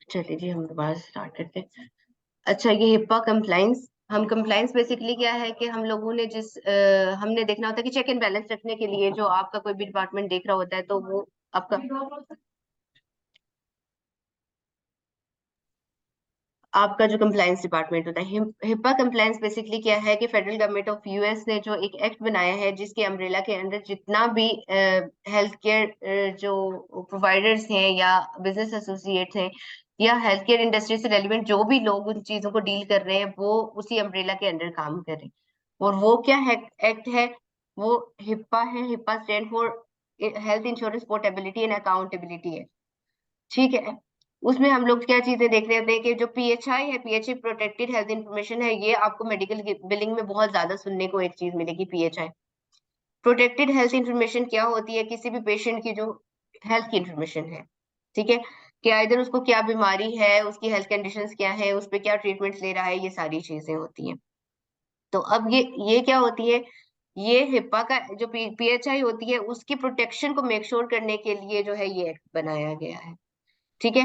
चलिए जी, हम दोबारा स्टार्ट करते हैं। अच्छा, ये हिप्पा कंप्लाइंस, हम कंप्लाइंस बेसिकली क्या है कि हम लोगों ने हमने देखना होता है कि चेक एंड बैलेंस रखने के लिए जो आपका कोई भी डिपार्टमेंट देख रहा होता है, तो वो आपका आपका जो कंप्लायंस डिपार्टमेंट होता है। हिप्पा कंप्लायंस बेसिकली क्या है कि फेडरल गवर्नमेंट ऑफ यूएस ने जो एक एक्ट बनाया है, जिसके अम्ब्रेला के अंदर जितना भी हेल्थ केयर जो प्रोवाइडर्स हैं या बिजनेस एसोसिएट्स हैं या हेल्थ केयर इंडस्ट्री से रेलिवेंट जो भी लोग उन चीजों को डील कर रहे हैं, वो उसी अम्ब्रेला के अंडर काम कर रहे हैं। और वो क्या है, एक्ट है, वो हिप्पा है। HIPAA stand for health insurance portability and accountability है। ठीक है। उसमें हम लोग क्या चीजें देख रहे होते हैं कि जो पीएचआई है, पीएचआई प्रोटेक्टेड हेल्थ इंफॉर्मेशन है, ये आपको मेडिकल बिलिंग में बहुत ज्यादा सुनने को एक चीज मिलेगी। पीएचआई प्रोटेक्टेड हेल्थ इंफॉर्मेशन क्या होती है? किसी भी पेशेंट की जो हेल्थ की इंफॉर्मेशन है, ठीक है, कि इधर उसको क्या बीमारी है, उसकी हेल्थ कंडीशंस क्या है, उस पर क्या ट्रीटमेंट्स ले रहा है, ये सारी चीजें होती हैं। तो अब ये क्या होती है, ये हिप्पा का जो पीएचआई होती है, उसकी प्रोटेक्शन को मेक श्योर करने के लिए जो है ये एक्ट बनाया गया है। ठीक है।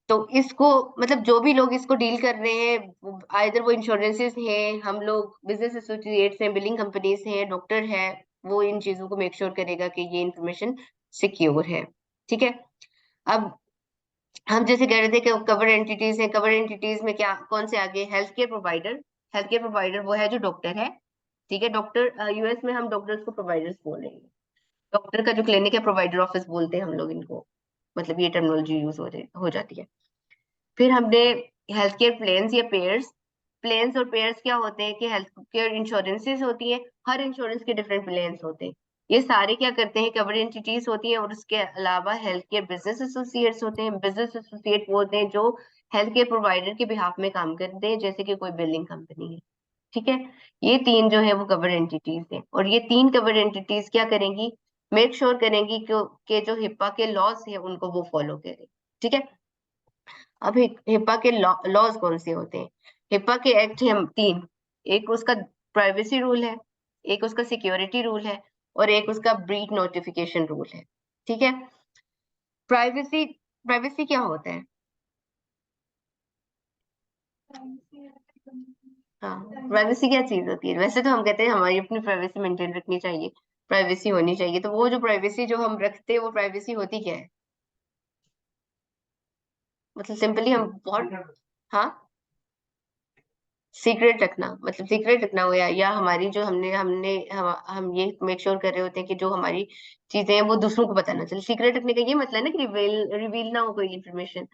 तो इसको मतलब जो भी लोग इसको डील कर रहे हैं, आइदर वो इंश्योरेंसेस हैं, हम लोग बिजनेस एसोसिएट्स हैं, बिलिंग कंपनीज हैं, डॉक्टर है, वो इन चीजों को मेक श्योर करेगा कि ये इंफॉर्मेशन सिक्योर है। ठीक है। अब हम जैसे कह रहे थे कि कवर एंटिटीज हैं, कवर एंटिटीज में क्या कौन से आगे? Health care provider. Health care provider वो है जो डॉक्टर है। ठीक है। डॉक्टर यूएस में हम डॉक्टर्स को प्रोवाइडर्स बोलेंगे। डॉक्टर का जो क्लिनिक है, प्रोवाइडर ऑफिस बोलते हैं हम लोग इनको, मतलब ये टर्मिनोलॉजी यूज हो जाती है। फिर हमने हेल्थ केयर प्लान्स या पेयर्स। प्लान्स और पेयर्स क्या होते हैं कि हेल्थ केयर इंश्योरेंसेस होती है, हर इंश्योरेंस के डिफरेंट प्लान्स होते हैं। ये सारे क्या करते हैं? कवर एंटिटीज होती हैं। और उसके अलावा हेल्थ केयर बिजनेस एसोसिएट्स होते हैं। बिजनेस एसोसिएट वो होते हैं जो हेल्थ केयर प्रोवाइडर के बिहाफ में काम करते हैं, जैसे कि कोई बिल्डिंग कंपनी है। ठीक है। ये तीन जो है वो कवर एंटिटीज हैं, और ये तीन कवर एंटिटीज क्या करेंगी? मेक श्योर करेंगी कि जो हिप्पा के लॉस है उनको वो फॉलो करें। ठीक है। अब हिप्पा के लॉज कौन से होते हैं? हिप्पा के एक्ट हैं तीन। एक उसका प्राइवेसी रूल है, एक उसका सिक्योरिटी रूल है, और एक उसका ब्रीच नोटिफिकेशन रूल है। ठीक है। प्राइवेसी प्राइवेसी क्या होता है? हाँ, प्राइवेसी क्या चीज होती है? वैसे तो हम कहते हैं हमारी अपनी प्राइवेसी मेंटेन रखनी चाहिए, प्राइवेसी होनी चाहिए। तो वो जो प्राइवेसी जो हम रखते हैं, वो प्राइवेसी होती क्या है? मतलब सिंपली हम बहुत, हाँ, सीक्रेट रखना, मतलब सीक्रेट रखना हो, या हमारी जो हमने हमने हम ये मेक श्योर कर रहे होते हैं कि जो हमारी चीजें हैं वो दूसरों को पता ना चले। सीक्रेट रखने का ये मतलब है ना कि रिवील रिवील ना हो कोई इन्फॉर्मेशन।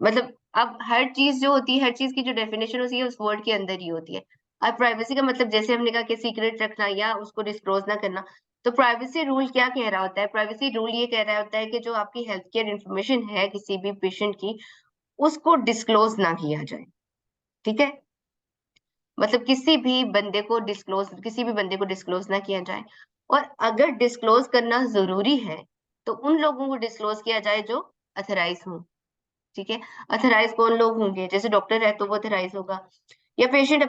मतलब अब हर चीज जो होती है, हर चीज की जो डेफिनेशन होती है उस वर्ड के अंदर ही होती है। अब प्राइवेसी का मतलब जैसे हमने कहा कि सीक्रेट रखना या उसको डिस्क्लोज ना करना। तो प्राइवेसी रूल क्या कह रहा होता है? प्राइवेसी रूल ये कह रहा होता है कि जो आपकी हेल्थ केयर इन्फॉर्मेशन है किसी भी पेशेंट की, उसको डिस्क्लोज ना किया जाए। ठीक है। मतलब किसी भी बंदे को डिस्क्लोज ना किया जाए। और अगर डिस्क्लोज करना जरूरी है, तो उन लोगों को डिस्क्लोज किया जाए जो अथराइज हो। ठीक है। अथराइज कौन लोग होंगे? जैसे डॉक्टर है तो वो अथराइज होगा, या पेशेंट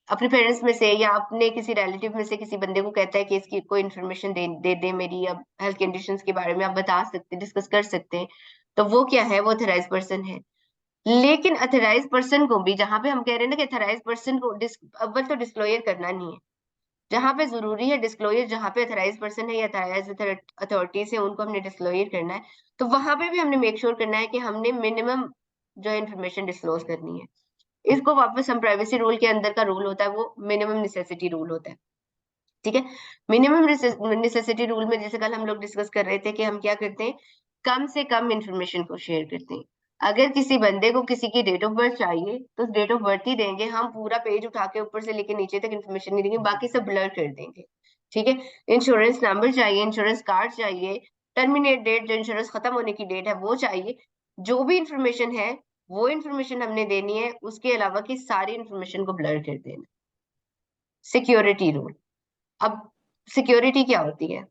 अपने पेरेंट्स में से या अपने किसी रिलेटिव में से किसी बंदे को कहता है कि इसकी कोई इन्फॉर्मेशन दे दे मेरी अब हेल्थ कंडीशंस के बारे में आप बता सकते, डिस्कस कर सकते हैं। तो वो क्या है? वो अथराइज पर्सन है। लेकिन अथराइज पर्सन को भी, जहां पे हम कह रहे हैं ना कि अथराइज पर्सन को अव्वल तो डिस्क्लोजर करना नहीं है। जहां पे जरूरी है डिस्क्लोजर, जहां पे अथराइज पर्सन है या अथराइज अथॉरिटीज है, उनको हमने डिस्क्लोजर करना है। तो वहां पे भी हमने मेक श्योर करना है कि हमने मिनिमम जो है इन्फॉर्मेशन डिस्क्लोज करनी है। इसको वापस हम प्राइवेसी रूल के अंदर का रूल होता है, वो मिनिमम नेसेसिटी रूल होता है। ठीक है। मिनिमम नेसेसिटी रूल में जैसे कल हम लोग डिस्कस कर रहे थे कि हम क्या करते हैं, कम से कम इंफॉर्मेशन को शेयर करते हैं। अगर किसी बंदे को किसी की डेट ऑफ बर्थ चाहिए तो डेट ऑफ बर्थ ही देंगे, हम पूरा पेज उठा के ऊपर से लेके नीचे तक इन्फॉर्मेशन नहीं देंगे, बाकी सब ब्लर कर देंगे। ठीक है। इंश्योरेंस नंबर चाहिए, इंश्योरेंस कार्ड चाहिए, टर्मिनेट डेट, जो इंश्योरेंस खत्म होने की डेट है वो चाहिए। जो भी इंफॉर्मेशन है वो इंफॉर्मेशन हमने देनी है, उसके अलावा की सारी इंफॉर्मेशन को ब्लर कर देना। Security rule. अब सिक्योरिटी क्या होती है?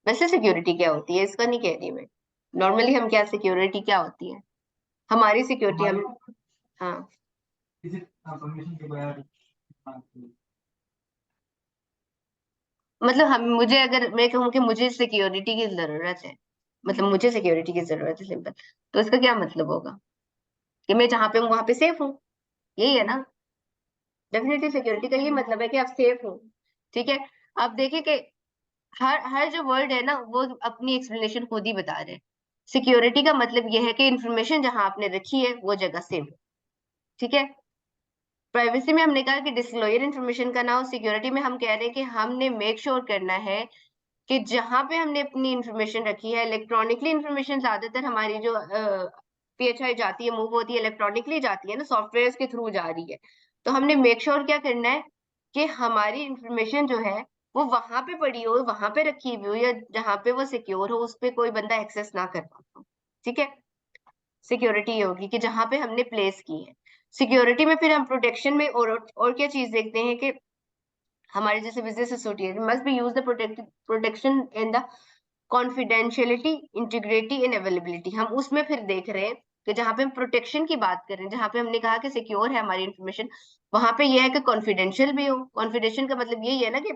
वैसे सिक्योरिटी क्या होती है इसका नहीं कह रही मैं। नॉर्मली हम क्या, सिक्योरिटी क्या होती है? हमारी सिक्योरिटी हम, हाँ, मतलब हम, मुझे अगर मैं कहूँ कि मुझे सिक्योरिटी की जरूरत है, मतलब मुझे सिक्योरिटी की जरूरत है, सिंपल, तो इसका क्या मतलब होगा? कि मैं जहाँ पे हूँ वहां पे सेफ हूँ, यही है ना? डेफिनेटली सिक्योरिटी का ये मतलब है कि आप सेफ हो। ठीक है। आप देखिए कि हर हर जो वर्ड है ना वो अपनी एक्सप्लेनेशन खुद ही बता रहे हैं। सिक्योरिटी का मतलब ये है कि इंफॉर्मेशन जहां आपने रखी है वो जगह सेफ है। ठीक है। प्राइवेसी में हमने कहा कि डिस्क्लोजर इन्फॉर्मेशन का ना हो, सिक्योरिटी में हम कह रहे हैं कि हमने मेक श्योर करना है कि जहां पे हमने अपनी इंफॉर्मेशन रखी है, इलेक्ट्रॉनिकली इंफॉर्मेशन ज्यादातर हमारी जो पीएचआई जाती है, मूव होती है, इलेक्ट्रॉनिकली जाती है ना, सॉफ्टवेयर के थ्रू जा रही है। तो हमने मेक श्योर क्या करना है कि हमारी इंफॉर्मेशन जो है वो वहां पे पड़ी हो, वहां पे रखी हुई हो, या जहां पे वो सिक्योर हो, उस पे कोई बंदा एक्सेस ना कर पाता हो। ठीक है। सिक्योरिटी ये होगी कि जहां पे हमने प्लेस की है। सिक्योरिटी में फिर हम प्रोटेक्शन में और क्या चीज देखते हैं कि हमारे जैसे business associate must be use the protection in the confidentiality, integrity and availability. हम उसमें फिर देख रहे हैं कि जहां पे हम प्रोटेक्शन की बात कर रहे हैं, जहां पे हमने कहा कि सिक्योर है हमारी इंफॉर्मेशन, वहां पे यह है कि कॉन्फिडेंशियल भी हो। कॉन्फिडेंशियल का मतलब यही है ना कि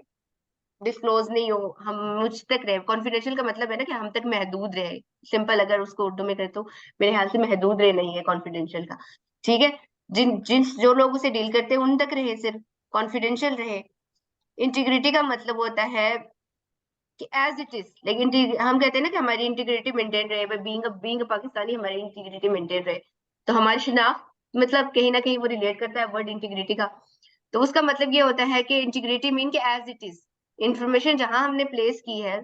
डिस्क्लोज नहीं हो, हम मुझ तक रहे। कॉन्फिडेंशियल का मतलब है ना कि हम तक महदूद रहे। सिंपल अगर उसको उर्दू में करे तो मेरे ख्याल से महदूद रहे नहीं है कॉन्फिडेंशियल का। ठीक है। जिन जिन जो लोग उसे डील करते हैं उन तक रहे, सिर्फ कॉन्फिडेंशियल रहे। इंटीग्रिटी का मतलब होता है कि एज इट इज, लेकिन हम कहते हैं ना कि हमारी इंटीग्रिटी मेंटेन रहे, बीइंग अ पाकिस्तानी हमारी इंटीग्रिटी मेंटेन रहे। तो हमारी शिनाख्त मतलब कहीं ना कहीं वो रिलेट करता है वर्ड इंटीग्रिटी का। तो उसका मतलब ये होता है कि इंटीग्रिटी मीन के एज इट इज, इंफॉर्मेशन जहां हमने प्लेस की है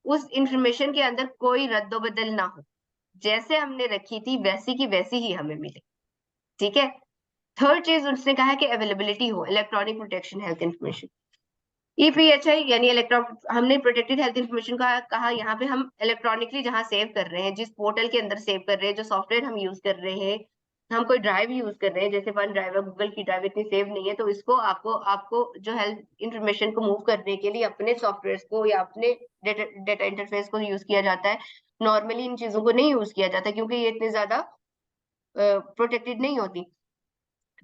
उस इंफॉर्मेशन के अंदर कोई रद्दोबदल ना हो, जैसे हमने रखी थी वैसी की वैसी ही हमें मिले। ठीक है। थर्ड चीज उसने कहा है कि अवेलेबिलिटी हो, इलेक्ट्रॉनिक प्रोटेक्शन हेल्थ इंफॉर्मेशन, ईपीएचआई यानी इलेक्ट्रॉन, हमने प्रोटेक्टेड हेल्थ इंफॉर्मेशन का कहा। यहाँ पे हम इलेक्ट्रॉनिकली जहाँ सेव कर रहे हैं, जिस पोर्टल के अंदर सेव कर रहे हैं, जो सॉफ्टवेयर हम यूज कर रहे हैं, हम कोई ड्राइव यूज कर रहे हैं, जैसे वन ड्राइव है, गूगल की ड्राइव इतनी सेव नहीं है, तो इसको आपको आपको जो हेल्थ इंफॉर्मेशन को मूव करने के लिए अपने सॉफ्टवेयर को या अपने डेटा इंटरफेस को यूज किया जाता है। नॉर्मली इन चीजों को नहीं यूज किया जाता क्योंकि ये इतने ज्यादा प्रोटेक्टेड नहीं होती।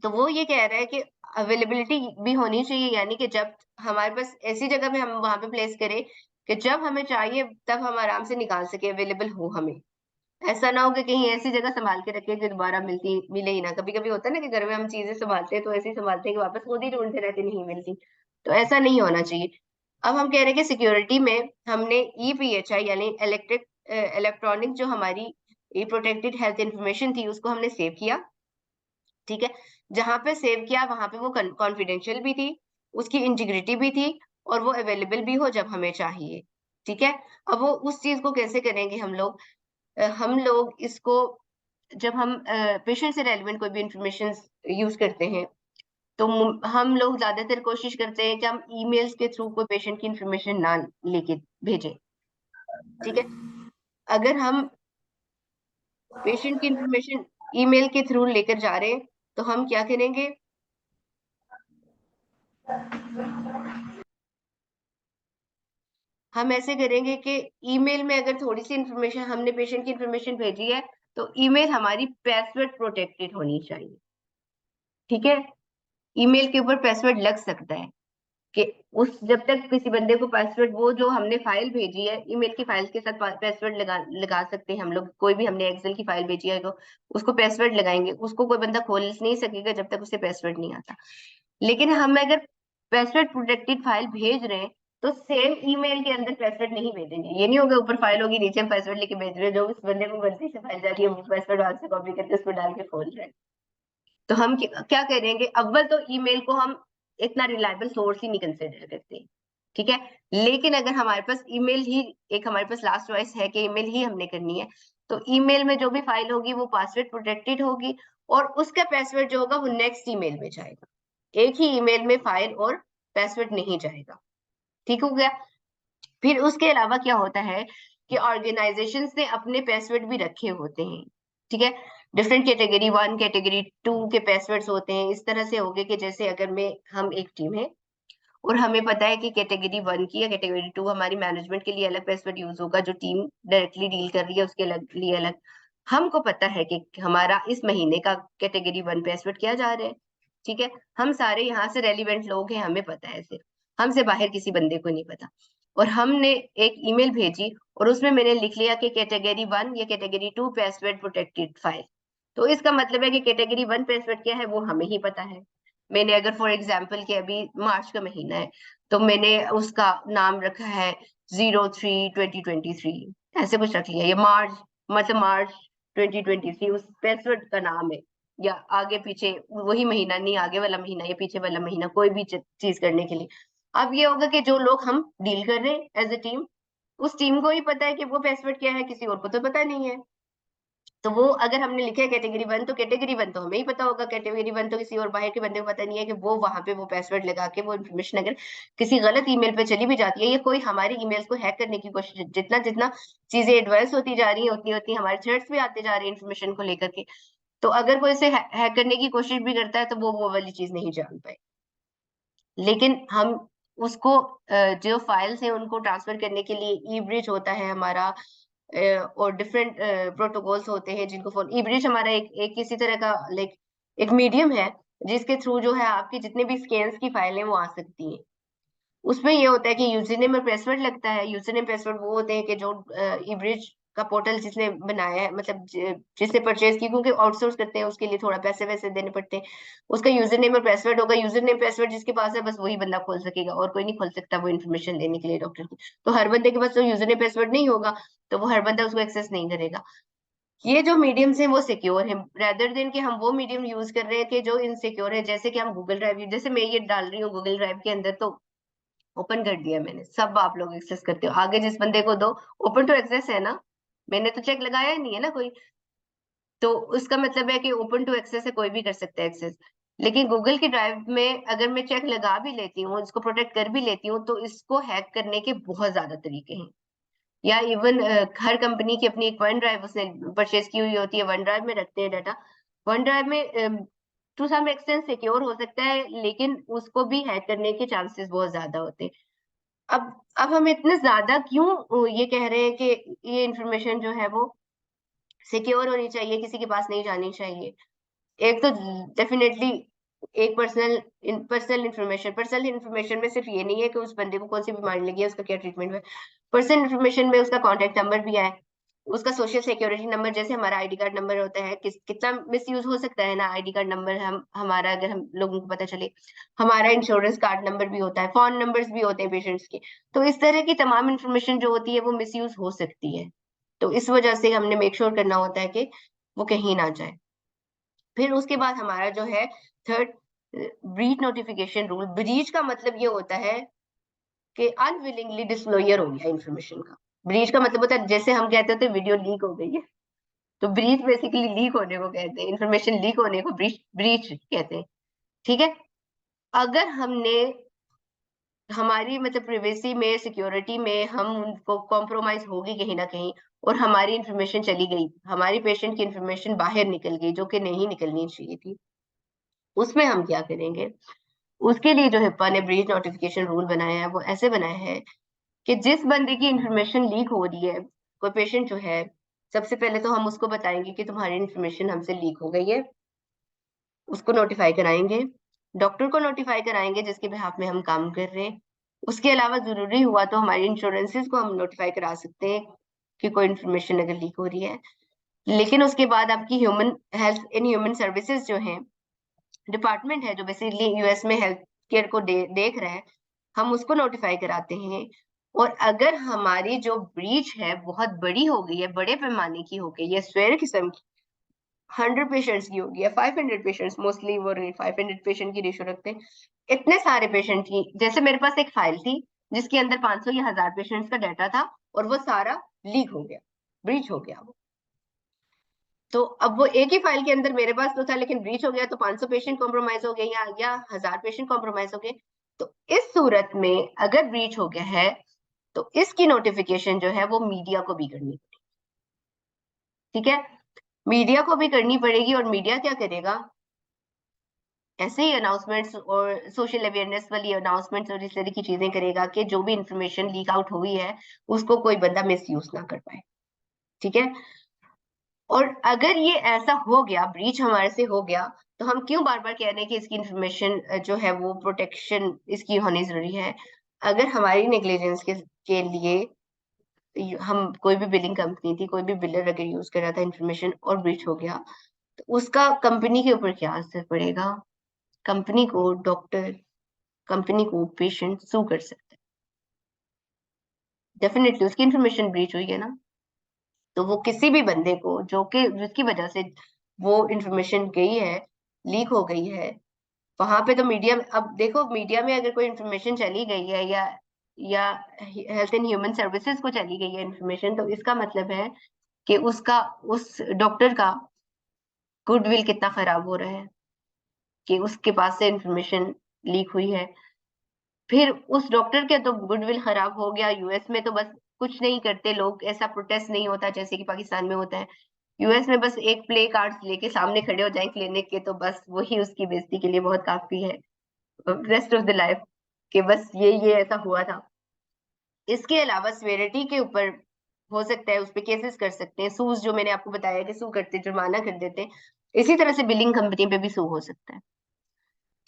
तो वो ये कह रहा है कि अवेलेबिलिटी भी होनी चाहिए, यानी कि जब हमारे पास ऐसी जगह पे हम वहां पे प्लेस करें कि जब हमें चाहिए तब हम आराम से निकाल सके, अवेलेबल हो हमें। ऐसा ना हो कि कहीं ऐसी जगह संभाल के रखें कि दोबारा मिले ही ना। कभी कभी होता है ना कि घर में हम चीजें संभालते हैं तो ऐसे ही संभालते हैं कि वापस खुद ही ढूंढते रहते, नहीं मिलती। तो ऐसा नहीं होना चाहिए। अब हम कह रहे हैं कि सिक्योरिटी में हमने ईपीएचआई यानी इलेक्ट्रॉनिक जो हमारी प्रोटेक्टेड हेल्थ इंफॉर्मेशन थी उसको हमने सेव किया। ठीक है। जहां पे सेव किया वहां पे वो कॉन्फिडेंशियल भी थी, उसकी इंटीग्रिटी भी थी, और वो अवेलेबल भी हो जब हमें चाहिए। ठीक है। अब वो उस चीज को कैसे करेंगे हम लोग? हम लोग इसको, जब हम पेशेंट से रेलिवेंट कोई भी इंफॉर्मेशन यूज करते हैं तो हम लोग ज्यादातर कोशिश करते हैं कि हम ईमेल्स के थ्रू कोई पेशेंट की इंफॉर्मेशन ना लेके भेजें। ठीक है। अगर हम पेशेंट की इंफॉर्मेशन ईमेल के थ्रू लेकर जा रहे हैं तो हम क्या करेंगे? हम ऐसे करेंगे कि ईमेल में अगर थोड़ी सी इंफॉर्मेशन हमने पेशेंट की इंफॉर्मेशन भेजी है तो ईमेल हमारी पासवर्ड प्रोटेक्टेड होनी चाहिए। ठीक है। ईमेल के ऊपर पासवर्ड लग सकता है कि उस जब तक किसी बंदे को पासवर्ड, वो जो हमने फाइल भेजी है ईमेल की फाइल के साथ पासवर्ड लगा सकते हैं हम लोग। कोई भी हमने एक्सेल की फाइल भेजी है तो उसको पासवर्ड लगाएंगे, उसको कोई बंदा खोल नहीं सकेगा जब तक उसे पासवर्ड नहीं आता। लेकिन हम अगर पासवर्ड प्रोटेक्टेड फाइल भेज रहे हैं तो सेम ईमेल के अंदर पासवर्ड नहीं भेजेंगे। ये नहीं होगा ऊपर फाइल होगी नीचे हम पासवर्ड लेके भेज रहे हैं, जो उस बंदे को गलती से फाइल जा रही है वो पासवर्ड वहां से कॉपी करके उसको डाल के खोल रहे हैं। तो हम क्या करेंगे? अव्वल तो ईमेल को हम इतना रिलायबल सोर्स ही नहीं कंसिडर करते। ठीक है। लेकिन अगर हमारे पास ईमेल ही, एक हमारे पास लास्ट चॉइस है कि ईमेल ही हमने करनी है, तो ईमेल में जो भी फाइल होगी वो पासवर्ड प्रोटेक्टेड होगी, और उसका पासवर्ड जो होगा वो नेक्स्ट ईमेल में जाएगा। एक ही ईमेल में फाइल और पासवर्ड नहीं जाएगा। ठीक हो गया। फिर उसके अलावा क्या होता है कि ऑर्गेनाइजेशन ने अपने पासवर्ड भी रखे होते हैं। ठीक है। Different category one category to के पासवर्ड्स होते हैं। इस तरह से हो गए कि जैसे अगर मैं, हम एक टीम है और हमें पता है कि कैटेगरी वन की या कैटेगरी टू हमारी मैनेजमेंट के लिए अलग पासवर्ड यूज होगा, जो टीम डायरेक्टली डील कर रही है उसके लिए अलग। हमको पता है कि हमारा इस महीने का कैटेगरी वन पासवर्ड क्या जा रहा है। ठीक है। हम सारे यहाँ से रेलिवेंट लोग हैं, हमें पता है सिर्फ। हमसे बाहर किसी बंदे को नहीं पता। और हमने एक ईमेल भेजी और उसमें मैंने लिख लिया कि कैटेगरी 1 या कैटेगरी 2 पासवर्ड प्रोटेक्टेड फाइल। तो इसका मतलब है कि कैटेगरी 1 पासवर्ड क्या है वो हमें ही पता है। मैंने अगर फॉर एग्जाम्पल के अभी मार्च का महीना है तो मैंने उसका नाम रखा है 03/2023, ऐसे कुछ रख लिया। ये मार्च मतलब मार्च 2023 उस पासवर्ड का नाम है, या आगे पीछे वही महीना नहीं, आगे वाला महीना या पीछे वाला महीना, कोई भी चीज करने के लिए। अब ये होगा कि जो लोग हम डील कर रहे हैं एज ए टीम, उस टीम को ही पता है कि वो पासवर्ड क्या है, किसी और को तो पता नहीं है। तो वो अगर हमने लिखा है कैटेगरी 1 तो कैटेगरी 1 तो हमें ही पता होगा, कैटेगरी 1 तो किसी और बाहर के बंदे को पता नहीं है कि वो वहां पे वो पासवर्ड लगा के वो इन्फॉर्मेशन अगर किसी गलत ईमेल पे चली भी जाती है या कोई हमारी ईमेल्स को हैक करने की कोशिश, जितना जितना चीजें एडवांस होती जा रही है उतनी उतनी हमारे थ्रेट्स भी आते जा रहे हैं इन्फॉर्मेशन को लेकर के। तो अगर कोई इसे हैक करने की कोशिश भी करता है तो वो वाली चीज नहीं जान पाए। लेकिन हम उसको जो फाइल्स हैं उनको ट्रांसफर करने के लिए ई ब्रिज होता है हमारा, और डिफरेंट प्रोटोकॉल्स होते हैं जिनको फॉलो। ई ब्रिज हमारा एक किसी तरह का लाइक एक मीडियम है जिसके थ्रू जो है आपकी जितने भी स्कैन्स की फाइलें वो आ सकती हैं। उसमें ये होता है कि यूजर नेम और पासवर्ड लगता है। यूजर नेम पासवर्ड वो होते हैं कि जो ईब्रिज का पोर्टल जिसने बनाया है, मतलब जिसने परचेज की, क्योंकि आउटसोर्स करते हैं उसके लिए थोड़ा पैसे वैसे देने पड़ते हैं। उसका यूजर नेम और पासवर्ड होगा। यूजर नेम पासवर्ड जिसके पास है बस वही बंदा खोल सकेगा, और कोई नहीं खोल सकता वो इन्फॉर्मेशन लेने के लिए डॉक्टर की। तो हर बंदे के पास तो यूजर नेम पासवर्ड नहीं होगा, तो वो हर बंदा उसको एक्सेस नहीं करेगा। ये जो मीडियम्स हैं वो सिक्योर है, रेदर देन कि हम वो मीडियम यूज कर रहे हैं कि जो इनसिक्योर है। जैसे कि हम गूगल ड्राइव, जैसे मैं ये डाल रही हूँ गूगल ड्राइव के अंदर, तो ओपन कर दिया मैंने, सब आप लोग एक्सेस करते हो, आगे जिस बंदे को दो ओपन टू एक्सेस है ना, मैंने तो चेक लगाया ही नहीं है ना कोई। तो उसका मतलब है कि ओपन टू एक्सेस है, कोई भी कर सकता है एक्सेस। लेकिन गूगल की ड्राइव में अगर मैं चेक लगा भी लेती हूँ, इसको प्रोटेक्ट कर भी लेती हूँ, तो इसको हैक करने के बहुत ज्यादा तरीके हैं। या इवन हर कंपनी की अपनी एक वन ड्राइव उसने परचेज की हुई होती है, वन ड्राइव में रखते हैं डाटा। वन ड्राइव में टू सम एक्सटेंट सिक्योर हो सकता है, लेकिन उसको भी हैक करने के चांसेस बहुत ज्यादा होते हैं। अब हम इतने ज्यादा क्यों ये कह रहे हैं कि ये इंफॉर्मेशन जो है वो सिक्योर होनी चाहिए, किसी के पास नहीं जानी चाहिए। एक तो डेफिनेटली एक पर्सनल इंफॉर्मेशन में सिर्फ ये नहीं है कि उस बंदे को कौन सी बीमारी लगी है, उसका क्या ट्रीटमेंट हुआ है। पर्सनल इंफॉर्मेशन में उसका कॉन्टेक्ट नंबर भी है, उसका सोशल सिक्योरिटी नंबर, जैसे हमारा आईडी कार्ड नंबर होता है। कितना मिस यूज हो सकता है ना आईडी कार्ड नंबर, हम हमारा अगर हम लोगों को पता चले। हमारा इंश्योरेंस कार्ड नंबर भी होता है, फोन नंबर्स भी होते हैं पेशेंट्स के। तो इस तरह की तमाम इंफॉर्मेशन जो होती है वो मिस यूज हो सकती है। तो इस वजह से हमने मेक श्योर करना होता है कि वो कहीं ना जाए। फिर उसके बाद हमारा जो है third, breach notification rule. Breach का मतलब ये होता है कि अनविलिंगली डिस्क्लोजर हो गया इन्फॉर्मेशन का। ब्रीच का मतलब होता है, जैसे हम कहते होते वीडियो लीक हो गई है, तो ब्रीच बेसिकली लीक होने को कहते हैं, इन्फॉर्मेशन लीक होने को ब्रीच ब्रीच कहते हैं। ठीक है। अगर हमने हमारी मतलब प्रिवेसी में, सिक्योरिटी में हम उनको कॉम्प्रोमाइज होगी कहीं ना कहीं, और हमारी इंफॉर्मेशन चली गई, हमारी पेशेंट की इंफॉर्मेशन बाहर निकल गई जो कि नहीं निकलनी चाहिए थी, उसमें हम क्या करेंगे? उसके लिए जो हिप्पा ने ब्रीच नोटिफिकेशन रूल बनाया है वो ऐसे बनाया है कि जिस बंदे की इंफॉर्मेशन लीक हो रही है, कोई पेशेंट जो है, सबसे पहले तो हम उसको बताएंगे कि तुम्हारी इंफॉर्मेशन हमसे लीक हो गई है, उसको नोटिफाई कराएंगे। डॉक्टर को नोटिफाई कराएंगे जिसके बिहाफ में हम काम कर रहे हैं। उसके अलावा जरूरी हुआ तो हमारी इंश्योरेंसेस को हम नोटिफाई करा सकते हैं कि कोई इंफॉर्मेशन अगर लीक हो रही है। लेकिन उसके बाद आपकी human health in human services जो है, डिपार्टमेंट है जो बेसिकली यूएस में हेल्थ केयर को देख रहा है, हम उसको नोटिफाई कराते हैं। और अगर हमारी जो ब्रीच है बहुत बड़ी हो गई है, बड़े पैमाने की हो गई है, स्वेयर किस्म की, 100 पेशेंट्स की होगी या 500 पेशेंट्स, मोस्टली वो 500 पेशेंट की रेशो रखते हैं, इतने सारे पेशेंट की। जैसे मेरे पास एक फाइल थी जिसके अंदर 500 या 1000 पेशेंट्स का डाटा था, और वो सारा लीक हो गया, ब्रीच हो गया वो। तो अब वो एक ही फाइल के अंदर मेरे पास तो था, लेकिन ब्रीच हो गया तो 500 पेशेंट कॉम्प्रोमाइज हो गए, या 1000 पेशेंट कॉम्प्रोमाइज हो गए। तो इस सूरत में अगर ब्रीच हो गया है तो इसकी नोटिफिकेशन जो है वो मीडिया को भी करनी पड़ेगी। ठीक है, मीडिया को भी करनी पड़ेगी। और मीडिया क्या करेगा? ऐसे ही अनाउंसमेंट्स और सोशल अवेयरनेस वाली अनाउंसमेंट्स और इस तरह की चीजें करेगा कि जो भी इंफॉर्मेशन लीक आउट हुई है उसको कोई बंदा मिस यूज ना कर पाए। ठीक है। और अगर ये ऐसा हो गया, ब्रीच हमारे से हो गया, तो हम क्यों बार बार कह रहे हैं कि इसकी इंफॉर्मेशन जो है वो प्रोटेक्शन इसकी होनी जरूरी है। अगर हमारी नेग्लिजेंस के लिए हम कोई भी बिलिंग कंपनी थी, कोई भी बिलर अगर यूज कर रहा था इंफॉर्मेशन और ब्रीच हो गया, तो उसका कंपनी के ऊपर क्या असर पड़ेगा? कंपनी को डॉक्टर, कंपनी को पेशेंट सू कर सकते हैं। डेफिनेटली उसकी इंफॉर्मेशन ब्रीच हुई है ना, तो वो किसी भी बंदे को जो कि जिसकी वजह से वो इंफॉर्मेशन गई है, लीक हो गई है, वहां पे तो मीडिया, अब देखो मीडिया में अगर कोई इंफॉर्मेशन चली गई है या हेल्थ एंड ह्यूमन सर्विसेज को चली गई है इंफॉर्मेशन, तो इसका मतलब है कि उसका, उस डॉक्टर का गुडविल कितना खराब हो रहा है कि उसके पास से इंफॉर्मेशन लीक हुई है। फिर उस डॉक्टर के तो गुडविल खराब हो गया। यूएस में तो बस कुछ नहीं करते लोग, ऐसा प्रोटेस्ट नहीं होता जैसे कि पाकिस्तान में होता है। यूएस में बस एक प्ले कार्ड लेके सामने खड़े हो जाए क्लिनिक के, तो बस वही उसकी बेइज्जती के लिए बहुत काफी है रेस्ट ऑफ द लाइफ, कि बस ये ऐसा हुआ था। इसके अलावा सेवेरिटी के ऊपर हो सकता है, उस पे केसेस कर सकते हैं, सूज जो मैंने आपको बताया कि सू करते, जुर्माना कर देते। इसी तरह से बिलिंग कंपनी पे भी सू हो सकता है।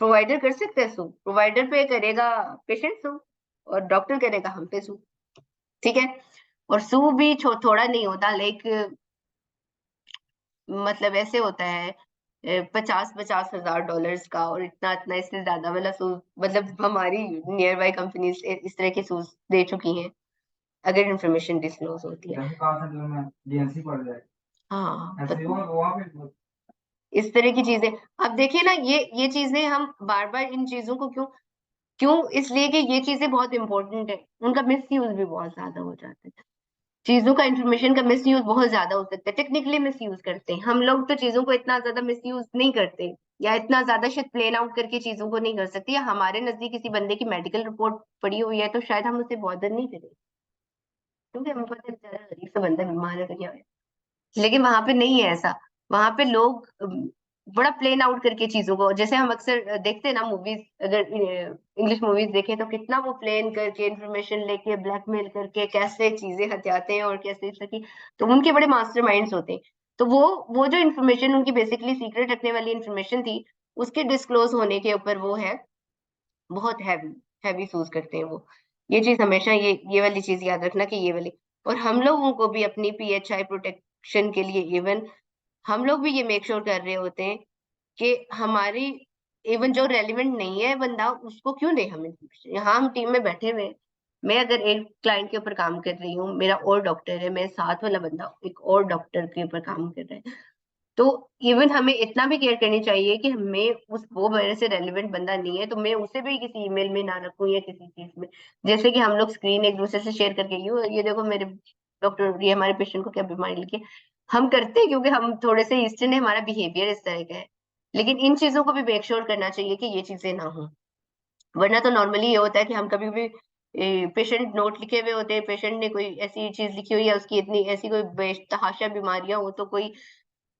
प्रोवाइडर कर सकते हैं सू, प्रोवाइडर पे करेगा पेशेंट सू, और डॉक्टर करेगा हम पे सू। ठीक है। और सू भी थोड़ा नहीं होता, लाइक मतलब ऐसे होता है 50-50 हजार डॉलर्स का, और इतना इतना इससे ज्यादा वाला सू, मतलब हमारी नियर बाई कंपनीज इस तरह के सूज दे चुकी हैं अगर इंफॉर्मेशन डिस्क्लोज होती है। हाँ इस तरह की चीजें। अब देखिए ना, ये चीजें हम बार बार इन चीजों को क्यों क्यों इसलिए कि ये चीजें बहुत इंपॉर्टेंट है, उनका मिस यूज भी बहुत ज्यादा हो जाता है। चीजों का, इंफॉर्मेशन का मिस यूज बहुत ज्यादा हो सकता है, टेक्निकली मिस यूज करते हैं हम लोग, तो चीजों को इतना ज्यादा मिस यूज नहीं करते, या इतना ज्यादा शायद प्लेन आउट करके चीजों को नहीं कर सकते, या हमारे नजदीक किसी बंदे की मेडिकल रिपोर्ट पड़ी हुई है तो शायद हम उसे बॉदर नहीं करें, क्योंकि हमें पता है बेचारा गरीब सा बंदा बीमार है कहीं। लेकिन वहां पे नहीं है ऐसा। वहां पे लोग बड़ा प्लेन आउट करके चीजों को, जैसे हम अक्सर देखते हैं ना मूवीज, अगर इंग्लिश मूवीज देखें तो कितना वो प्लेन करके इंफॉर्मेशन लेके ब्लैकमेल करके कैसे चीजें हथियाते हैं, और कैसे इस तरह की, तो उनके बड़े मास्टरमाइंड्स होते हैं। तो वो जो इन्फॉर्मेशन उनकी बेसिकली सीक्रेट रखने वाली इन्फॉर्मेशन थी, उसके डिस्क्लोज होने के ऊपर वो है बहुत हैवी, हैवी सूज करते हैं वो। ये चीज हमेशा, ये वाली चीज याद रखना कि ये वाली। और हम लोगों को भी अपनी पीएचआई प्रोटेक्शन के लिए इवन हम लोग भी ये मेक श्योर कर रहे होते हैं कि हमारी, इवन जो रेलिवेंट नहीं है बंदा, उसको क्यों दे हम इन्फॉर्मेशन। यहाँ हम टीम में बैठे हुए हैं, मैं अगर एक क्लाइंट के ऊपर काम कर रही हूँ, मेरा और डॉक्टर है, मेरे साथ वाला बंदा एक और डॉक्टर के ऊपर काम कर रहा है, तो इवन हमें इतना भी केयर करनी चाहिए कि हमें वो मेरे से रेलिवेंट बंदा नहीं है तो मैं उसे भी किसी ईमेल में ना रखूं या किसी चीज में। जैसे कि हम लोग स्क्रीन एक दूसरे से शेयर करके, ये देखो मेरे डॉक्टर, ये हमारे पेशेंट को क्या बीमारी लिखी है, हम करते हैं क्योंकि हम थोड़े से ईस्टर्न है, हमारा बिहेवियर इस तरह का है। लेकिन इन चीजों को भी मेक श्योर करना चाहिए कि ये चीजें ना हो। वरना तो नॉर्मली ये होता है कि हम कभी भी पेशेंट नोट लिखे हुए होते हैं, पेशेंट ने कोई ऐसी चीज लिखी हुई है, उसकी इतनी ऐसी कोई बेतहाशा बीमारियां हो, तो कोई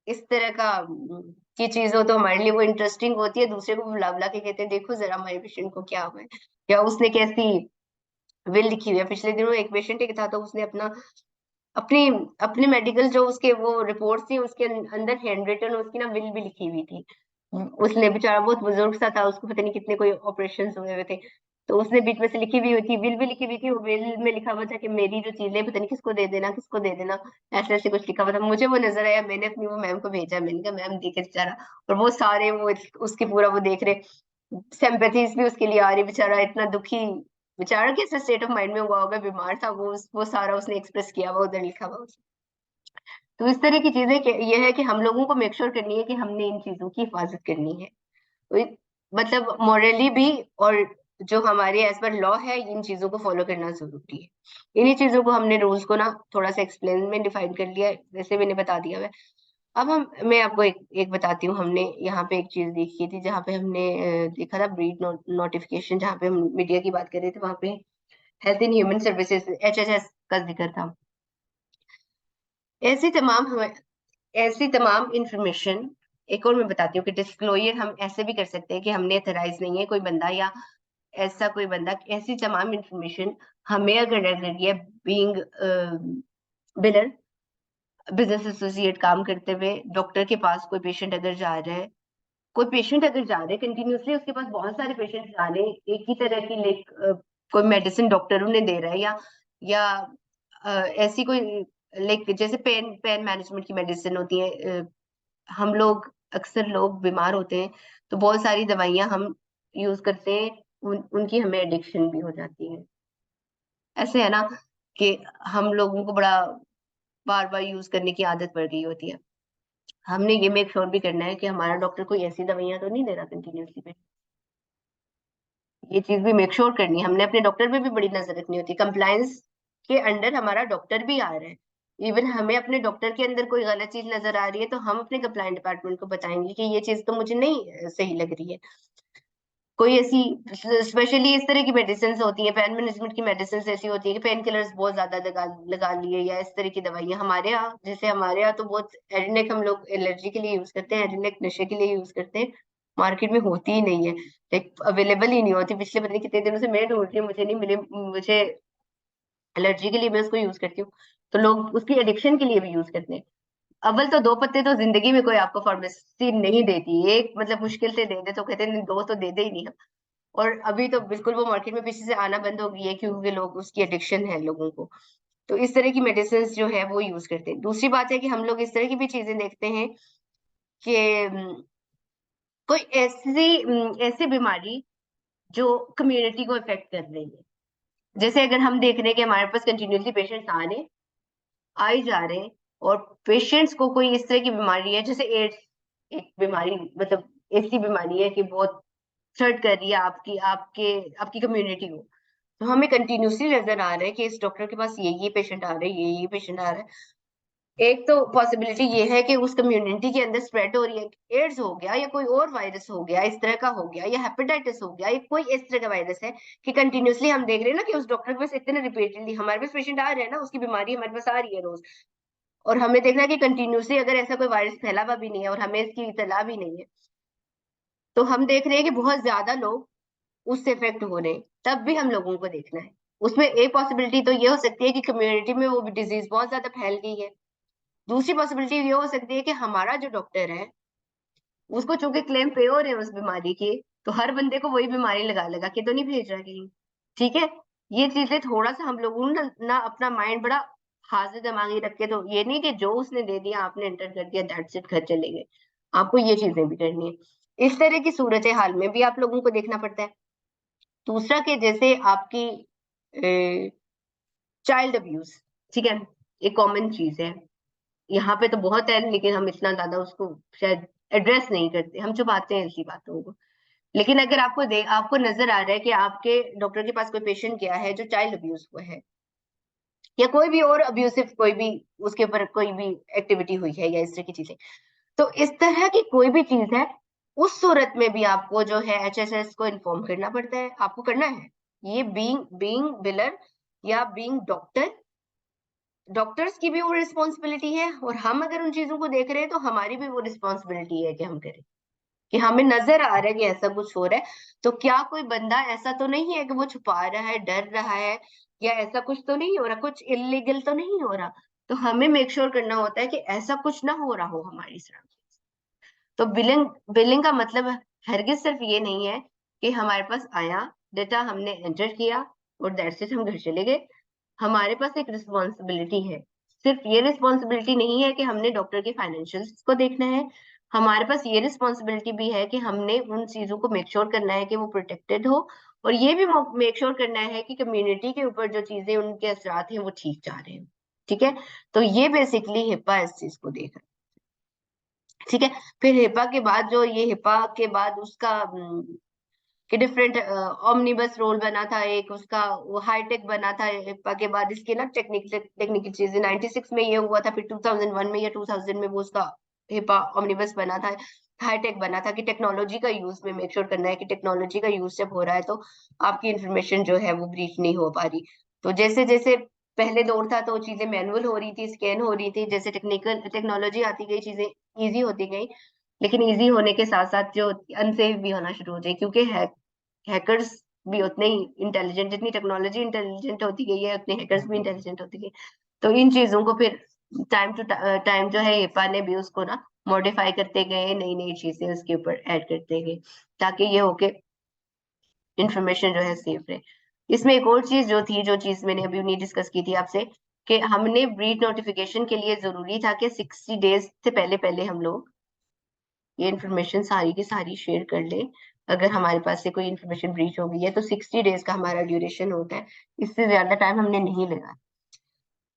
इस तरह का की चीज हो, तो हमारे लिए वो इंटरेस्टिंग होती है, दूसरे को बुला बुला के कहते हैं देखो जरा हमारे पेशेंट को क्या हुआ है, या उसने कैसी विल लिखी हुई है। पिछले दिनों एक पेशेंट एक था, तो उसने अपनी अपनी मेडिकल जो उसके वो रिपोर्ट थी, उसके अंदर हैंड रिटन उसकी ना विल भी लिखी हुई थी। उसने बेचारा बहुत बुजुर्ग सा था, उसको पता नहीं कितने कोई ऑपरेशन हुए हुए थे, तो उसने बीच में से लिखी हुई थी, विल भी लिखी हुई थी, वो विल में लिखा हुआ था कि मेरी जो चीजें पता नहीं किसको दे देना, किसको दे देना, ऐसे ऐसे कुछ लिखा हुआ था। मुझे वो नजर आया, मैंने अपनी वो मैम को भेजा, मैंने कहा मैम देखे बेचारा, और वो सारे वो उसके पूरा वो देख रहे, सिंपैथीज भी उसके लिए आ रही, बेचारा इतना दुखी, बेचारा कैसे स्टेट ऑफ माइंड में हुआ होगा, बीमार था वो सारा उसने एक्सप्रेस किया हुआ उधर लिखा हुआ। तो इस तरह की चीजें ये है कि हम लोगों को मेक श्योर करनी है कि हमने इन चीजों की हिफाजत करनी है, तो मतलब मॉरली भी, और जो हमारे एज पर लॉ है, इन चीजों को फॉलो करना जरूरी है। इन्हीं चीजों को हमने रूल्स को ना थोड़ा सा एक्सप्लेन में डिफाइन कर लिया है, वैसे मैंने बता दिया है। अब मैं आपको एक बताती हूँ, हमने यहाँ पे एक चीज देखी थी जहाँ पे हमने देखा था ब्रीड नोटिफिकेशन, जहाँ पे हम मीडिया की बात कर रहे थे, वहां पे health in human services HHS का जिक्र था। ऐसी तमाम ऐसी तमाम इंफॉर्मेशन, एक और मैं बताती हूँ कि डिस्क्लोजर हम ऐसे भी कर सकते हैं कि हमने अथराइज नहीं है कोई बंदा, या ऐसा कोई बंदा, ऐसी तमाम इंफॉर्मेशन हमें अगर लग रही है बीइंग बिलर, बिजनेस एसोसिएट काम करते हुए डॉक्टर के पास कोई पेशेंट अगर जा रहा है, कोई पेशेंट अगर जा रहे हैं कंटिन्यूसली, उसके पास बहुत सारे पेशेंट जा रहे हैं एक ही तरह की, लाइक कोई मेडिसिन डॉक्टर उन्हें दे रहा है, या ऐसी कोई, लाइक जैसे पेन पेन मैनेजमेंट की मेडिसिन होती है, हम लोग अक्सर लोग बीमार होते हैं तो बहुत सारी दवाइयां हम यूज करते हैं, उनकी हमें एडिक्शन भी हो जाती है। ऐसे है ना कि हम लोगों को बड़ा बार बार यूज करने की आदत पड़ गई होती है। हमने ये मेक श्योर भी करना है कि हमारा डॉक्टर कोई ऐसी दवाइयां तो नहीं दे रहा कंटिन्यूसली। ये चीज भी मेक श्योर करनी है, हमने अपने डॉक्टर पे भी बड़ी नजर रखनी होती है। कंप्लायंस के अंडर हमारा डॉक्टर भी आ रहा है। इवन हमें अपने डॉक्टर के अंदर कोई गलत चीज नजर आ रही है तो हम अपने कंप्लायंस डिपार्टमेंट को बताएंगे कि ये चीज तो मुझे नहीं सही लग रही है। कोई ऐसी, स्पेशली इस तरह की मेडिसिन होती है, पेन मैनेजमेंट की मेडिसिन ऐसी होती है कि पेन किलर्स बहुत ज्यादा लगा लिए, या इस तरह की दवाइयां हमारे यहाँ, जैसे हमारे यहाँ तो बहुत एडिनेक हम लोग एलर्जी के लिए यूज करते हैं, एडिनेक नशे के लिए यूज करते हैं, मार्केट में होती ही नहीं है, लाइक अवेलेबल ही नहीं होती। पिछले पता नहीं कितने दिनों से मैं ढूंढ रही हूँ, मुझे नहीं मिले। मुझे एलर्जी के लिए मैं उसको यूज करती हूँ, तो लोग उसकी एडिक्शन के लिए भी यूज करते हैं। अव्वल तो 2 पत्ते तो जिंदगी में कोई आपको फार्मेसी नहीं देती, एक मतलब मुश्किल से दे दे तो कहते हैं दो तो दे दे ही नहीं। और अभी तो बिल्कुल वो मार्केट में पीछे से आना बंद हो गई है, क्योंकि लोग, उसकी एडिक्शन है लोगों को। तो इस तरह की मेडिसिन जो है वो यूज करते हैं। दूसरी बात है कि हम लोग इस तरह की भी चीजें देखते हैं कि कोई ऐसी बीमारी जो कम्युनिटी को इफेक्ट कर रही है। जैसे अगर हम देख रहे हैं कि हमारे पास कंटिन्यूसली पेशेंट्स आ ही जा रहे हैं, और पेशेंट्स को कोई इस तरह की बीमारी है, जैसे एड्स, एक बीमारी, मतलब ऐसी बीमारी है कि बहुत थ्रेट कर रही है आपकी आपके आपकी कम्युनिटी को, तो हमें कंटिन्यूसली नजर आ रहा है कि इस डॉक्टर के पास ये पेशेंट आ रहे हैं, ये पेशेंट आ रहा है। एक तो पॉसिबिलिटी ये है कि उस कम्युनिटी के अंदर स्प्रेड हो रही है, एड्स हो गया या कोई और वायरस हो गया, इस तरह का हो गया, या हेपेटाइटिस हो गया, या कोई इस तरह का वायरस है कि कंटिन्यूसली हम देख रहे हैं ना कि उस डॉक्टर के पास इतने रिपीटेडली हमारे पास पेशेंट आ रहे हैं ना, उसकी बीमारी हमारे पास आ रही है रोज, और हमें देखना है कि कंटिन्यूसली अगर ऐसा कोई वायरस फैला हुआ भी नहीं है और हमें इसकी इतला भी नहीं है, तो हम देख रहे हैं कि बहुत ज्यादा लोग उससे इफेक्ट हो रहे हैं, तब भी हम लोगों को देखना है। उसमें एक पॉसिबिलिटी तो ये हो सकती है कि कम्युनिटी में वो डिजीज बहुत ज्यादा फैल गई है। दूसरी पॉसिबिलिटी ये हो सकती है कि हमारा जो डॉक्टर है उसको चूंकि क्लेम पे हो रहे हैं उस बीमारी के, तो हर बंदे को वही बीमारी लगा लगा के तो नहीं भेज रहा कहीं। ठीक है, ये चीजें थोड़ा सा हम लोगों ने ना अपना माइंड बड़ा हाजिर दिमागी रख के, तो ये नहीं कि जो उसने दे दिया आपने एंटर कर दिया दैट्स इट, घर चले गए। आपको ये चीजें भी करनी है। इस तरह की सूरत हाल में भी आप लोगों को देखना पड़ता है। दूसरा कि जैसे आपकी चाइल्ड अब्यूज, ठीक है, एक कॉमन चीज है, यहाँ पे तो बहुत है लेकिन हम इतना ज्यादा उसको शायद एड्रेस नहीं करते, हम छुपाते हैं ऐसी बातों को। लेकिन अगर आपको नजर आ रहा है कि आपके डॉक्टर के पास कोई पेशेंट गया है जो चाइल्ड अब्यूज हुआ है, या कोई भी और अब्यूसिव कोई भी उसके ऊपर कोई भी एक्टिविटी हुई है या इस तरह की चीजें, तो इस तरह की कोई भी चीज है, उस सूरत में भी आपको जो है एचएसएस को इन्फॉर्म करना पड़ता है, आपको करना है। ये बीइंग बीइंग बिलर या बीइंग डॉक्टर, डॉक्टर्स की भी वो रिस्पॉन्सिबिलिटी है, और हम अगर उन चीजों को देख रहे हैं तो हमारी भी वो रिस्पॉन्सिबिलिटी है कि हम करें, कि हमें नजर आ रहा है कि ऐसा कुछ हो रहा है, तो क्या कोई बंदा ऐसा तो नहीं है कि वो छुपा रहा है, डर रहा है, या ऐसा कुछ तो नहीं हो रहा, कुछ इलीगल तो नहीं हो रहा। तो हमें मेक श्योर करना होता है कि ऐसा कुछ ना हो रहा हो हमारी तरफ। तो बिलिंग बिलिंग का मतलब हरगिज सिर्फ ये नहीं है कि हमारे पास आया, डेटा हमने एंटर किया और दैट्स इट, हम घर चले गए। हमारे पास एक रिस्पॉन्सिबिलिटी है। सिर्फ ये रिस्पॉन्सिबिलिटी नहीं है कि हमने डॉक्टर के फाइनेंशियल्स को देखना है, हमारे पास ये रिस्पॉन्सिबिलिटी भी है कि हमने उन चीजों को मेक श्योर करना है कि वो प्रोटेक्टेड हो, और ये भी मेक श्योर करना है कि कम्युनिटी के ऊपर जो चीजें उनके असरात हैं वो ठीक जा रहे हैं। ठीक है, तो ये बेसिकली हिप्पा इस चीज को देख रहा है। ठीक है, फिर हिप्पा के बाद जो ये हिप्पा के बाद उसका कि डिफरेंट ऑमनिबस रोल बना था एक उसका, वो हाईटेक बना था हिप्पा के बाद। इसके ना टेक्निकल चीजें 96 में ये हुआ था, फिर 2001 में या 2000 में वो उसका हिप्पा ऑमनिबस बना था, हाईटेक बना था कि टेक्नोलॉजी का यूज में मेक श्योर करना है कि टेक्नोलॉजी का यूज जब हो रहा है तो आपकी इंफॉर्मेशन जो है वो ब्रीच नहीं हो पा रही। तो जैसे जैसे पहले दौर था तो चीजें मैनुअल हो रही थी, स्कैन हो रही थी, जैसे टेक्नोलॉजी आती गई चीजें इजी होती गई, लेकिन इजी होने के साथ साथ जो अनसेफ भी होना शुरू हो जाए, क्योंकि हैकर्स भी उतने ही इंटेलिजेंट, जितनी टेक्नोलॉजी इंटेलिजेंट होती गई है उतने हैकर्स भी इंटेलिजेंट होती गई। तो इन चीजों को फिर टाइम टू टाइम जो है हिपा ने भी उसको ना मॉडिफाई करते गए, नई नई चीजें उसके ऊपर ऐड करते गए, ताकि ये होके इंफॉर्मेशन जो है सेफ रहे। इसमें एक और चीज जो थी, जो चीज मैंने अभी नहीं डिस्कस की थी आपसे, कि हमने ब्रीड नोटिफिकेशन के लिए जरूरी था कि 60 डेज से पहले पहले हम लोग ये इन्फॉर्मेशन सारी की सारी शेयर कर ले। अगर हमारे पास से कोई इन्फॉर्मेशन ब्रीच हो गई है तो 60 डेज का हमारा ड्यूरेशन होता है, इससे ज्यादा टाइम हमने नहीं लगा।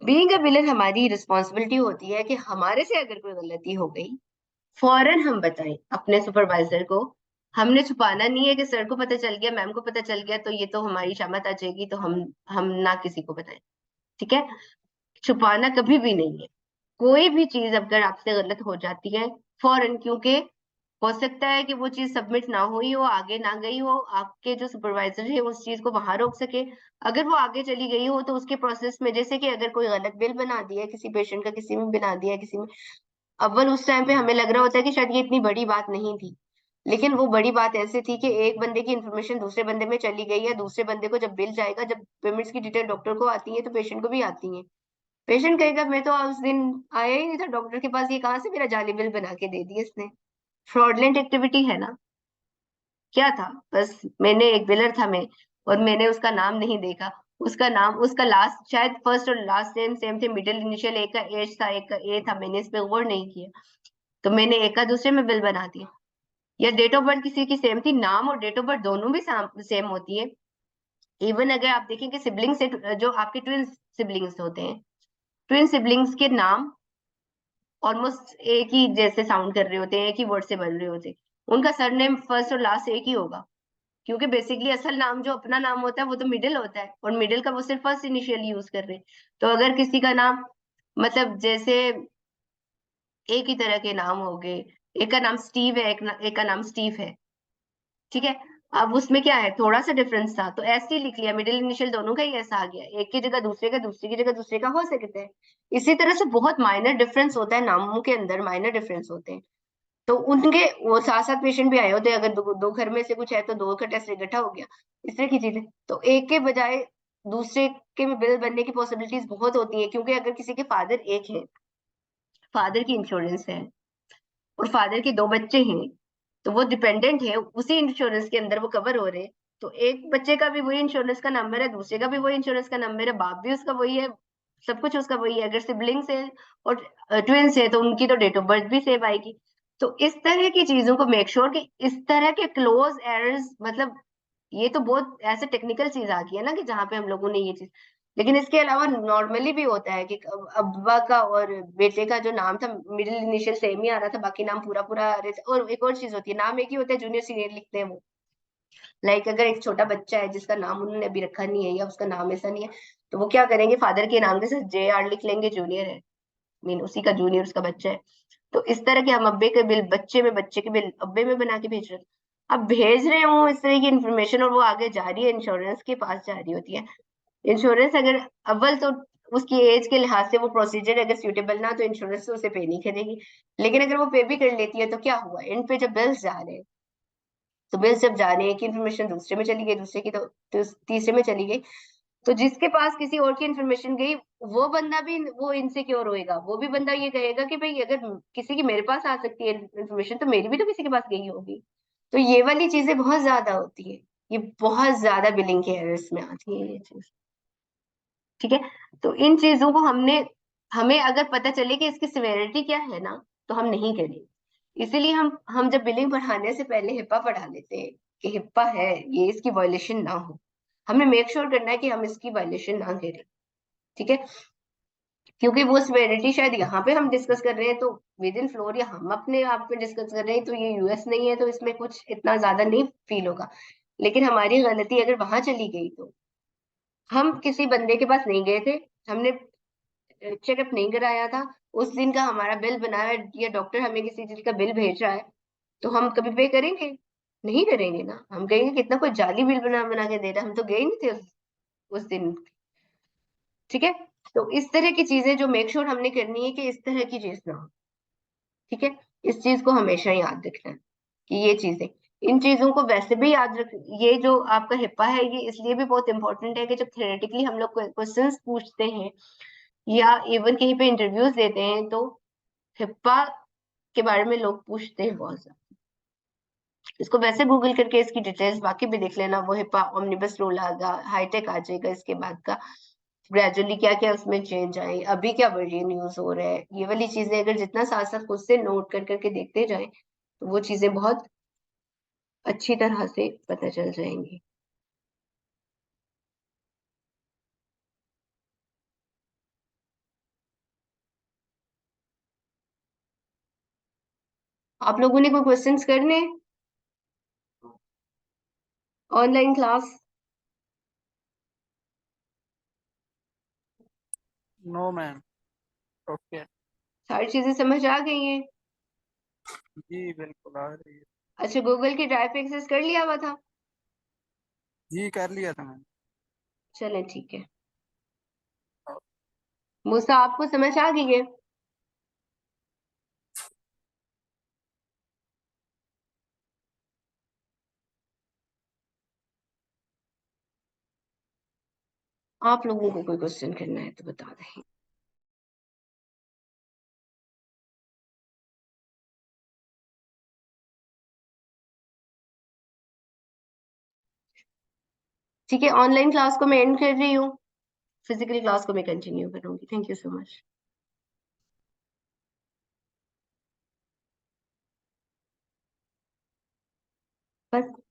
बीइंग अ विलन हमारी रिस्पॉन्सिबिलिटी होती है कि हमारे से अगर कोई गलती हो गई, फौरन हम बताएं अपने सुपरवाइजर को। हमने छुपाना नहीं है कि सर को पता चल गया, मैम को पता चल गया तो ये तो हमारी शामत आ जाएगी, तो हम ना किसी को बताएं। ठीक है, छुपाना कभी भी नहीं है। कोई भी चीज अगर आपसे गलत हो जाती है, फौरन, क्योंकि हो सकता है कि वो चीज सबमिट ना हुई हो, आगे ना गई हो, आपके जो सुपरवाइजर है उस चीज को वहां रोक सके। अगर वो आगे चली गई हो तो उसके प्रोसेस में, जैसे कि अगर कोई गलत बिल बना दिया है किसी पेशेंट का, किसी में बना दिया है किसी में, अव्वल उस टाइम पे हमें लग रहा होता है कि शायद ये इतनी बड़ी बात नहीं थी, लेकिन वो बड़ी बात ऐसे थी कि एक बंदे की इन्फॉर्मेशन दूसरे बंदे में चली गई है। दूसरे बंदे को जब बिल जाएगा, जब पेमेंट्स की डिटेल डॉक्टर को आती है तो पेशेंट को भी आती है। पेशेंट कहेगा मैं तो उस दिन आया ही नहीं था डॉक्टर के पास, ये कहाँ से मेरा जाली बिल बना के दे दिया इसने। फ्रॉडलेंट एक्टिविटी है ना। क्या था, बस मैंने एक बिलर था मैं, और मैंने उसका नाम नहीं देखा। उसका नाम, उसका लास्ट, शायद फर्स्ट और लास्ट नेम सेम थे, मिडिल इनिशियल एक का एच था एक का ए था, मैंने इस पे गौर नहीं किया, तो मैंने एक का दूसरे में बिल बना दिया। या डेट ऑफ बर्थ किसी की सेम थी, नाम और डेट ऑफ बर्थ दोनों भी सेम होती है। इवन अगर आप देखें कि सिबलिंग्स से, जो आपके ट्विन सिबलिंग्स होते हैं, ट्विन सिबलिंग्स के नाम ऑलमोस्ट एक ही जैसे साउंड कर रहे होते हैं, एक ही वर्ड से बन रहे होते हैं, उनका सरनेम फर्स्ट और लास्ट एक ही होगा। क्योंकि बेसिकली असल नाम जो अपना नाम होता है वो तो मिडिल होता है, और मिडिल का वो सिर्फ फर्स्ट इनिशियल यूज कर रहे हैं। तो अगर किसी का नाम, मतलब जैसे एक ही तरह के नाम हो गए, एक का नाम स्टीव है, एक का नाम स्टीव है, ठीक है, अब उसमें क्या है, थोड़ा सा डिफरेंस था तो ऐसे ही लिख लिया, मिडिल इनिशियल दोनों का ही ऐसा आ गया, एक की जगह दूसरे का, दूसरे की जगह दूसरे का हो सकता है। इसी तरह से बहुत माइनर डिफरेंस होता है, नामों के अंदर माइनर डिफरेंस होते हैं। तो उनके वो सात सात पेशेंट भी आए होते हैं, अगर दो घर में से कुछ है तो दो का टेस्ट इकट्ठा हो गया, इस तरह की चीजें। तो एक के बजाय दूसरे के में बिल बनने की पॉसिबिलिटीज बहुत होती है, क्योंकि अगर किसी के फादर एक है, फादर की इंश्योरेंस है, और फादर के दो बच्चे हैं, तो वो डिपेंडेंट है, उसी इंश्योरेंस के अंदर वो कवर हो रहे हैं। तो एक बच्चे का भी वही इंश्योरेंस का नंबर है, दूसरे का भी वही इंश्योरेंस का नंबर है, बाप भी उसका वही है, सब कुछ उसका वही है। अगर सिबलिंग्स है और ट्विंस है तो उनकी तो डेट ऑफ बर्थ भी सेम आएगी। तो इस तरह की चीजों को मेक श्योर कि इस तरह के क्लोज एरर्स, मतलब ये तो बहुत ऐसे टेक्निकल चीज आ गई है ना कि जहाँ पे हम लोगों ने ये चीज, लेकिन इसके अलावा नॉर्मली भी होता है कि अब्बा का और बेटे का जो नाम था मिडिल इनिशियल सेम ही आ रहा था, बाकी नाम पूरा पूरा आ रहे थे। और एक और चीज होती है, नाम एक ही होता है, जूनियर सीनियर लिखते हैं वो। लाइक अगर एक छोटा बच्चा है जिसका नाम उन्होंने अभी रखा नहीं है, या उसका नाम ऐसा नहीं है, तो वो क्या करेंगे, फादर के नाम के साथ जे आर लिख लेंगे, जूनियर है, मीन उसी का जूनियर उसका बच्चा है। तो इस तरह के हम अब्बे के बिल बच्चे में, बच्चे के बिल अब्बे में बना के भेज रहे हैं। अब भेज रहे हो इस तरह की इन्फॉर्मेशन, और वो आगे जा रही है, इंश्योरेंस के पास जा रही होती है। इंश्योरेंस अगर अव्वल तो उसकी एज के लिहाज से वो प्रोसीजर अगर सूटेबल ना, तो इंश्योरेंस तो उसे पे नहीं करेगी। लेकिन अगर वो पे भी कर लेती है तो क्या हुआ, एंड पे जब बिल्स जा रहे हैं, तो बिल्स जब जा रहे हैं, एक इन्फॉर्मेशन दूसरे में चली गई, दूसरे की तो तीसरे में चली गई, तो जिसके पास किसी और की इन्फॉर्मेशन गई, वो बंदा भी वो इनसिक्योर होएगा, वो भी बंदा ये कहेगा कि भाई अगर किसी की मेरे पास आ सकती है इन्फॉर्मेशन, तो मेरी भी तो किसी के पास गई होगी। तो ये वाली चीजें बहुत ज्यादा होती है, ये बहुत ज्यादा बिलिंग के एरर्स में आती है ये चीज। ठीक है, तो इन चीजों को हमें अगर पता चले कि इसकी सिवेरिटी क्या है ना, तो हम नहीं करेंगे। इसीलिए हम जब बिलिंग बढ़ाने से पहले हिप्पा पढ़ा लेते हैं कि हिप्पा है, ये इसकी वायलेशन ना हो। हमें मेक श्योर करना है कि हम इसकी वायलेशन ना करें। ठीक है, क्योंकि वो सिवेरिटी शायद यहाँ पे हम डिस्कस कर रहे हैं तो विद इन फ्लोर, या हम अपने आप में डिस्कस कर रहे हैं तो ये यूएस नहीं है, तो इसमें कुछ इतना ज्यादा नहीं फील होगा। लेकिन हमारी गलती अगर वहां चली गई, तो हम किसी बंदे के पास नहीं गए थे, हमने चेकअप नहीं कराया था, उस दिन का हमारा बिल बनाया, या डॉक्टर हमें किसी चीज का बिल भेज रहा है, तो हम कभी पे करेंगे? नहीं करेंगे ना। हम कहेंगे कितना कोई जाली बिल बना बना के दे रहा है, हम तो गए नहीं थे उस दिन। ठीक है, तो इस तरह की चीजें जो मेक श्योर हमने करनी है कि इस तरह की चीज ना हो। ठीक है, इस चीज को हमेशा याद रखना है कि ये चीजें, इन चीजों को वैसे भी याद रख। ये जो आपका हिप्पा है, ये इसलिए भी बहुत इंपॉर्टेंट है कि जब थ्योरेटिकली हम लोग क्वेश्चंस पूछते हैं, या इवन कहीं पे इंटरव्यूज देते हैं तो हिप्पा के बारे में लोग पूछते हैं बहुत ज्यादा। इसको वैसे गूगल करके इसकी डिटेल्स बाकी भी देख लेना, वो हिप्पा ओमनिबस रूल आएगा, हाईटेक आ जाएगा इसके बाद का, ग्रेजुअली क्या क्या उसमें चेंज आए, अभी क्या वर्जन यूज हो रहा है, ये वाली चीजें अगर जितना साथ साथ खुद से नोट कर करके देखते जाए तो वो चीजें बहुत अच्छी तरह से पता चल जाएंगी। आप लोगों ने कोई क्वेश्चंस करने online class? No ma'am. Okay. सारी चीजें समझ आ गई हैं? जी बिल्कुल आ रही है। अच्छा, गूगल की ड्राइव पे एक्सेस कर लिया हुआ था? जी कर लिया था मैंने। चलें ठीक है। मूसा आपको समझ आ गई है? आप लोगों को कोई क्वेश्चन करना है तो बता दें। ठीक है, ऑनलाइन क्लास को मैं एंड कर रही हूँ, फिजिकल क्लास को मैं कंटिन्यू करूंगी। Thank you so much. बस।